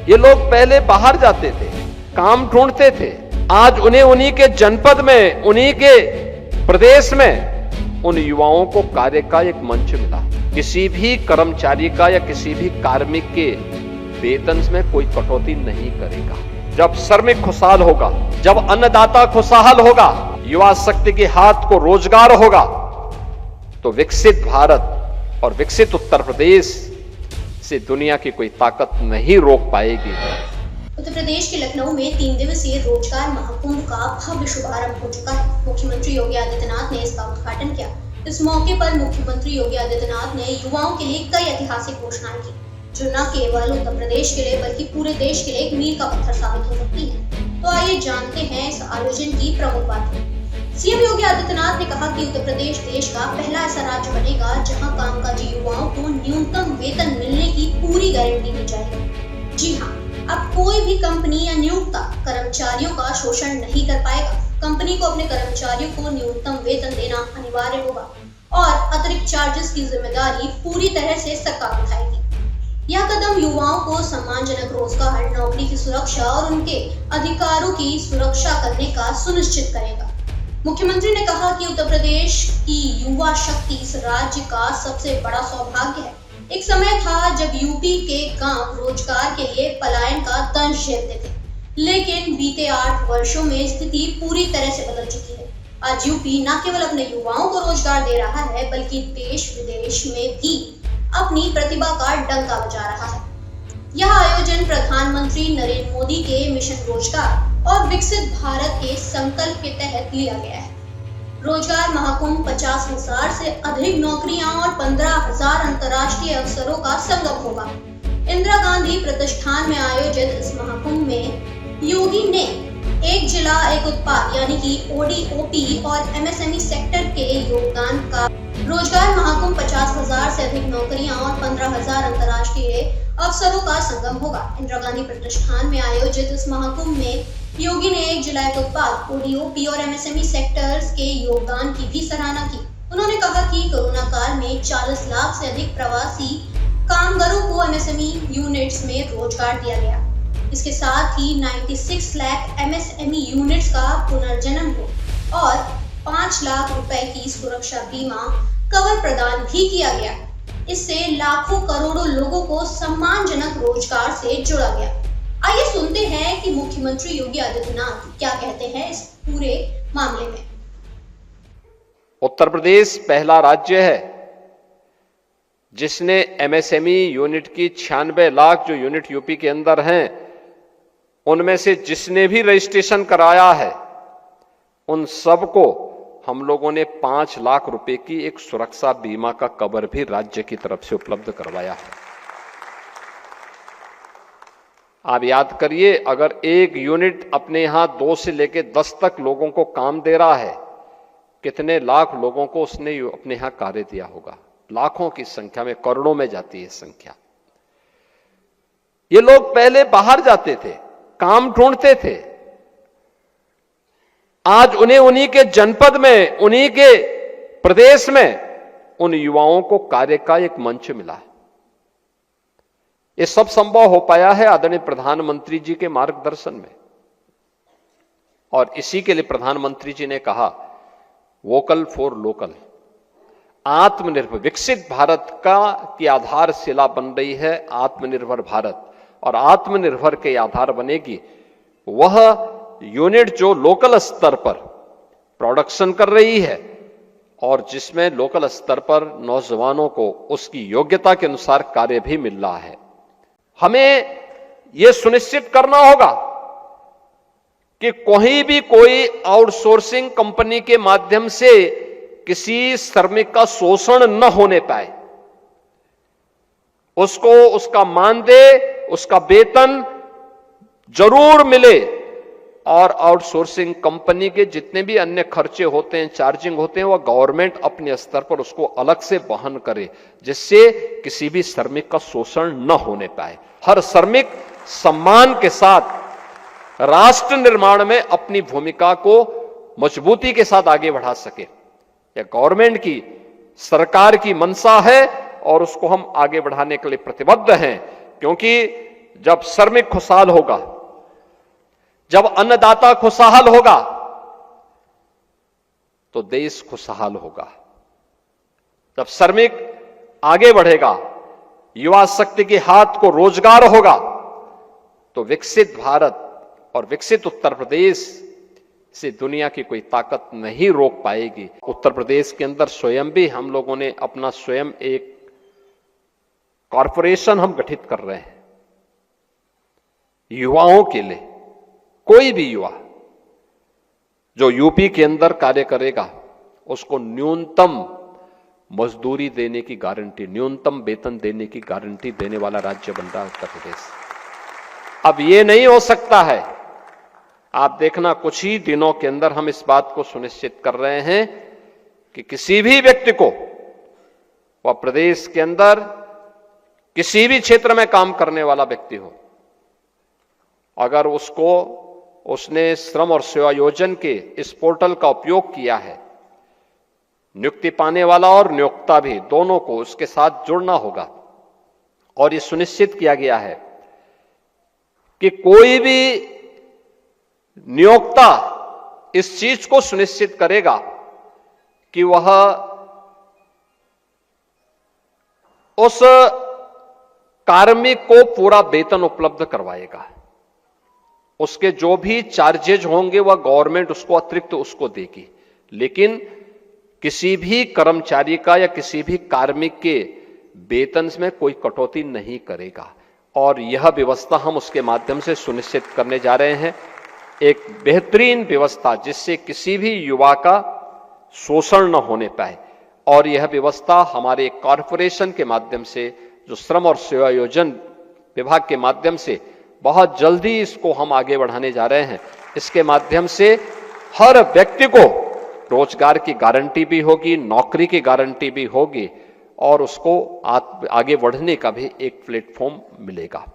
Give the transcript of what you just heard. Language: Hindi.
ये लोग पहले बाहर जाते थे, काम ढूंढते थे। आज उन्हें उन्हीं के जनपद में, उन्हीं के प्रदेश में उन युवाओं को कार्य का एक मंच मिला। किसी भी कर्मचारी का या किसी भी कार्मिक के वेतन में कोई कटौती नहीं करेगा। जब श्रमिक खुशहाल होगा, जब अन्नदाता खुशहाल होगा, युवा शक्ति के हाथ को रोजगार होगा, तो विकसित भारत और विकसित उत्तर प्रदेश से दुनिया की कोई ताकत नहीं रोक पाएगी। उत्तर प्रदेश के लखनऊ में 3 दिवसीय रोजगार महाकुंभ का भव्य शुभारंभ हो चुका है। मुख्यमंत्री योगी आदित्यनाथ ने इसका उद्घाटन किया। इस मौके पर मुख्यमंत्री योगी आदित्यनाथ ने युवाओं के लिए कई ऐतिहासिक घोषणाएं की, जो न केवल उत्तर प्रदेश के लिए बल्कि पूरे देश के लिए एक मील का पत्थर साबित हो सकती है। तो आइए जानते हैं इस आयोजन की प्रमुख बातें। सीएम योगी आदित्यनाथ ने कहा कि उत्तर प्रदेश देश का पहला ऐसा राज्य बनेगा जहां कामकाजी युवाओं को न्यूनतम वेतन मिलने की पूरी गारंटी दी जाएगी। जी हाँ, अब कोई भी कंपनी या नियोक्ता कर्मचारियों का शोषण नहीं कर पाएगा। कंपनी को अपने कर्मचारियों को न्यूनतम वेतन देना अनिवार्य होगा और अतिरिक्त चार्जेस की जिम्मेदारी पूरी तरह से सरकार उठाएगी। यह कदम युवाओं को सम्मानजनक रोजगार, नौकरी की सुरक्षा और उनके अधिकारों की सुरक्षा करने का सुनिश्चित करेगा। मुख्यमंत्री ने कहा कि उत्तर प्रदेश की युवा शक्ति इस राज्य का सबसे बड़ा सौभाग्य है। एक समय था जब यूपी के गांव रोजगार के लिए पलायन का दंश झेलते थे, लेकिन बीते 8 वर्षों में स्थिति पूरी तरह से बदल चुकी है। आज यूपी न केवल अपने युवाओं को रोजगार दे रहा है, बल्कि देश विदेश में भी अपनी प्रतिभा का डंका बजा रहा है। यह आयोजन प्रधानमंत्री नरेंद्र मोदी के मिशन रोजगार और विकसित भारत के संकल्प के तहत लिया गया है। रोजगार महाकुंभ 50,000 से अधिक नौकरियां और 15,000 अंतर्राष्ट्रीय अवसरों का संगम होगा। इंदिरा गांधी प्रतिष्ठान में आयोजित इस महाकुंभ में योगी ने एक जिला एक उत्पाद यानी कि ODOP और MSME सेक्टर के योगदान का रोजगार महाकुंभ 50,000 से अधिक नौकरियां और 15,000 अंतर्राष्ट्रीय अवसरों का संगम होगा। इंदिरा गांधी प्रतिष्ठान में आयोजित इस महाकुंभ में योगी ने एक जिला एक उत्पाद ODOP और MSME सेक्टर्स के योगदान की भी सराहना की। उन्होंने कहा कि कोरोना काल में 40 लाख से अधिक प्रवासी कामगारों को MSME यूनिट्स में रोजगार दिया गया। इसके साथ ही 96 लाख MSME यूनिट्स का पुनर्जन्म हो और 5 लाख रुपए की सुरक्षा बीमा कवर प्रदान भी किया गया। इससे लाखों करोड़ों लोगों को सम्मानजनक रोजगार से जोड़ा गया। आइए सुनते हैं कि मुख्यमंत्री योगी आदित्यनाथ क्या कहते हैं इस पूरे मामले में। उत्तर प्रदेश पहला राज्य है जिसने MSME यूनिट की 96 लाख जो यूनिट यूपी के अंदर हैं, उनमें से जिसने भी रजिस्ट्रेशन कराया है, उन सबको हम लोगों ने 5 लाख रुपए की एक सुरक्षा बीमा का कवर भी राज्य की तरफ से उपलब्ध करवाया है। आप याद करिए, अगर एक यूनिट अपने यहां 2 से लेकर 10 तक लोगों को काम दे रहा है, कितने लाख लोगों को उसने अपने यहां कार्य दिया होगा। लाखों की संख्या में, करोड़ों में जाती है संख्या। ये लोग पहले बाहर जाते थे, काम ढूंढते थे। आज उन्हें उन्हीं के जनपद में, उन्हीं के प्रदेश में उन युवाओं को कार्य का एक मंच मिला है। ये सब संभव हो पाया है आदरणीय प्रधानमंत्री जी के मार्गदर्शन में। और इसी के लिए प्रधानमंत्री जी ने कहा वोकल फॉर लोकल। आत्मनिर्भर विकसित भारत की आधारशिला बन रही है आत्मनिर्भर भारत, और आत्मनिर्भर के आधार बनेगी वह यूनिट जो लोकल स्तर पर प्रोडक्शन कर रही है और जिसमें लोकल स्तर पर नौजवानों को उसकी योग्यता के अनुसार कार्य भी मिल रहा है। हमें यह सुनिश्चित करना होगा कि कोई आउटसोर्सिंग कंपनी के माध्यम से किसी श्रमिक का शोषण न होने पाए। उसको उसका मानदेय, उसका वेतन जरूर मिले, और आउटसोर्सिंग कंपनी के जितने भी अन्य खर्चे होते हैं, चार्जिंग होते हैं, वह गवर्नमेंट अपने स्तर पर उसको अलग से वहन करे, जिससे किसी भी श्रमिक का शोषण न होने पाए। हर श्रमिक सम्मान के साथ राष्ट्र निर्माण में अपनी भूमिका को मजबूती के साथ आगे बढ़ा सके। यह गवर्नमेंट की, सरकार की मंशा है और उसको हम आगे बढ़ाने के लिए प्रतिबद्ध हैं, क्योंकि जब श्रमिक खुशहाल होगा, जब अन्नदाता खुशहाल होगा, तो देश खुशहाल होगा। जब श्रमिक आगे बढ़ेगा, युवा शक्ति के हाथ को रोजगार होगा, तो विकसित भारत और विकसित उत्तर प्रदेश से दुनिया की कोई ताकत नहीं रोक पाएगी। उत्तर प्रदेश के अंदर स्वयं भी हम लोगों ने अपना स्वयं एक कॉरपोरेशन हम गठित कर रहे हैं युवाओं के लिए। कोई भी युवा जो यूपी के अंदर कार्य करेगा, उसको न्यूनतम मजदूरी देने की गारंटी, न्यूनतम वेतन देने की गारंटी देने वाला राज्य बन रहा है उत्तर प्रदेश। अब यह नहीं हो सकता है, आप देखना कुछ ही दिनों के अंदर हम इस बात को सुनिश्चित कर रहे हैं कि किसी भी व्यक्ति को, वह प्रदेश के अंदर किसी भी क्षेत्र में काम करने वाला व्यक्ति हो, अगर उसने श्रम और सेवा योजन के इस पोर्टल का उपयोग किया है, नियुक्ति पाने वाला और नियोक्ता भी दोनों को उसके साथ जुड़ना होगा। और यह सुनिश्चित किया गया है कि कोई भी नियोक्ता इस चीज को सुनिश्चित करेगा कि वह उस कार्मिक को पूरा वेतन उपलब्ध करवाएगा। उसके जो भी चार्जेज होंगे वह गवर्नमेंट उसको अतिरिक्त उसको देगी, लेकिन किसी भी कर्मचारी का या किसी भी कार्मिक के वेतन में कोई कटौती नहीं करेगा। और यह व्यवस्था हम उसके माध्यम से सुनिश्चित करने जा रहे हैं, एक बेहतरीन व्यवस्था जिससे किसी भी युवा का शोषण न होने पाए। और यह व्यवस्था हमारे कॉरपोरेशन के माध्यम से, जो श्रम और सेवा योजन विभाग के माध्यम से बहुत जल्दी इसको हम आगे बढ़ाने जा रहे हैं। इसके माध्यम से हर व्यक्ति को रोजगार की गारंटी भी होगी, नौकरी की गारंटी भी होगी और उसको आगे बढ़ने का भी एक प्लेटफॉर्म मिलेगा।